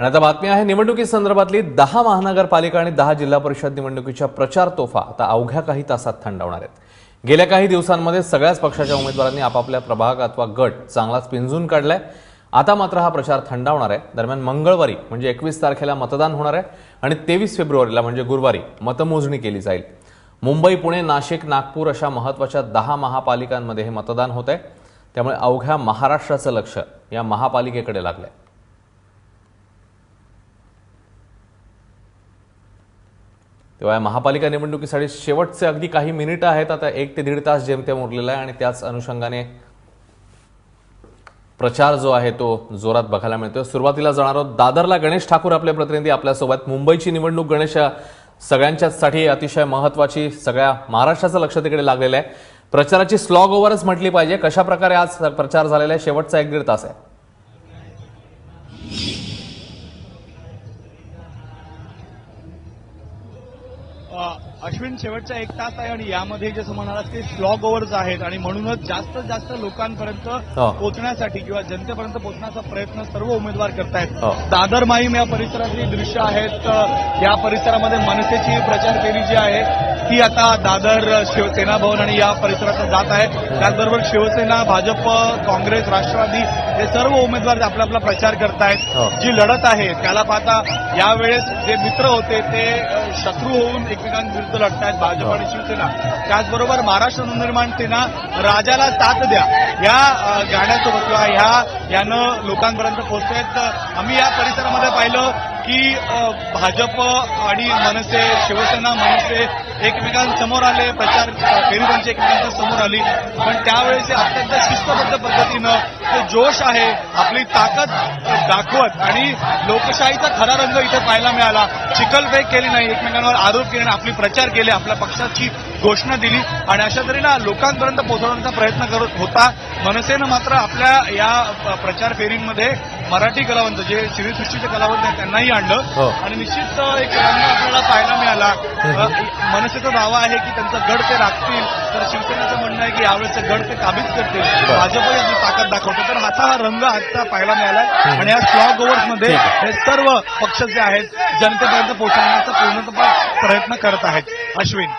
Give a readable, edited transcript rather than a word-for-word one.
आणि आता बातमी आहे निवडणुकीसंदर्भातली 10 महानगरपालिका आणि 10 जिल्हा परिषद निवडणुकीच्या प्रचार तोफा आता अवघ्या काही तासात थंडावणार आहेत। गेल्या काही दिवसांमध्ये सगळ्याच पक्षाच्या उमेदवारांनी आपापल्या प्रभाग अथवा गट चांगलाच पिंजून काढलाय। आता मात्र हा प्रचार थंडावणार आहे। दरम्यान मंगळवारी म्हणजे 21 तारखेला मतदान होणार आहे आणि 23 फेब्रुवारीला म्हणजे गुरुवारी मतमोजणी केली जाईल। मुंबई, पुणे, नाशिक, नागपूर अशा महत्त्वाच्या 10 महापालिकांमध्ये हे मतदान होत आहे। त्यामुळे अवघ्या महाराष्ट्राचं लक्ष या महापालिकेकडे लागलंय। तेव्हा महापालिका निवडणुकीसाठी शेवटचे अगदी काही मिनिटं आहेत। आता 1 ते 1.5 तास जेमतेम उरलेला आहे आणि त्याच अनुषंगाने प्रचार जो आहे तो जोरात बघायला मिळतोय। सुरुवातीला जाणार आहोत दादरला। गणेश ठाकूर आपले प्रतिनिधी आपल्यासोबत। मुंबईची निवडणूक गणेश सगळ्यांच्यासाठी अतिशय महत्त्वाची, सगळ्या महाराष्ट्राचं लक्ष तिकडे लागलेलं आहे। प्रचाराची स्लॉग ओव्हरच म्हटली पाहिजे। कशा प्रकारे आज प्रचार झालेला आहे? शेवटचा 1-1.5 तास आहे। अश्विन, शेवटचा 1 तास आहे आणि यामध्ये जसं म्हणालात ते स्लॉग ओव्हर्स आहेत आणि म्हणूनच जास्तीत जास्त लोकांपर्यंत पोहोचण्यासाठी किंवा जनतेपर्यंत पोहोचण्याचा प्रयत्न सर्व उमेदवार करतायत। दादर माहीम या परिसरातली दृश्य आहेत। या परिसरामध्ये मनसेची प्रचार फेरी जी आहे ती आता दादर शिवसेना भवन आणि या परिसरात जात आहे। त्याचबरोबर शिवसेना, भाजप, काँग्रेस, राष्ट्रवादी हे सर्व उमेदवार आपला आपला प्रचार करतायत। जी लढत आहे त्याला पाहता यावेळेस जे मित्र होते ते शत्रू होऊन एकमेकांविरुद्ध लढतायत, भाजप आणि शिवसेना। त्याचबरोबर महाराष्ट्र नवनिर्माण सेना राजाला साथ द्या या गाण्यासोबत किंवा यानं लोकांपर्यंत पोहोचतायत। आम्ही या परिसरामध्ये पाहिलं की भाजप आणि मनसे, शिवसेना, मनसे एकमेकांसमोर आले, प्रचार फेरी त्यांची एकमेकांच्या समोर आली। पण त्यावेळेस अत्यंत शिस्तबद्ध पद्धतीनं ते जोश आहे, आपली ताकद दाखवत आणि लोकशाहीचा खरा रंग इथे पाहायला मिळाला। चिखलफेक केली नाही, एकमेकांवर आरोप केले नाही, आपले प्रचार केले, आपल्या पक्षाची घोषणा दिली आणि अशा तऱ्हेनं लोकांपर्यंत पोहोचवण्याचा प्रयत्न करत होता। मनसेनं मात्र आपल्या या प्रचार फेरींमध्ये मराठी कलावंत जे श्रीसृष्टीचे कलावंत आहेत त्यांनाही आणलं आणि निश्चित एक रंग आपल्याला पाहायला मिळाला। मनसेचा दावा आहे की त्यांचा गड ते राखतील, तर शिवसेनेचं म्हणणं आहे की यावेळेचं गड ते काबीज करतील, भाजपही आपली ताकद दाखवतो। तर असा हा रंग आजचा पाहायला मिळाला आणि या स्लॉग ओव्हर्समध्ये हे सर्व पक्ष जे आहेत जनतेपर्यंत पोहोचवण्याचा पूर्णतः प्रयत्न करत आहेत। अश्विन।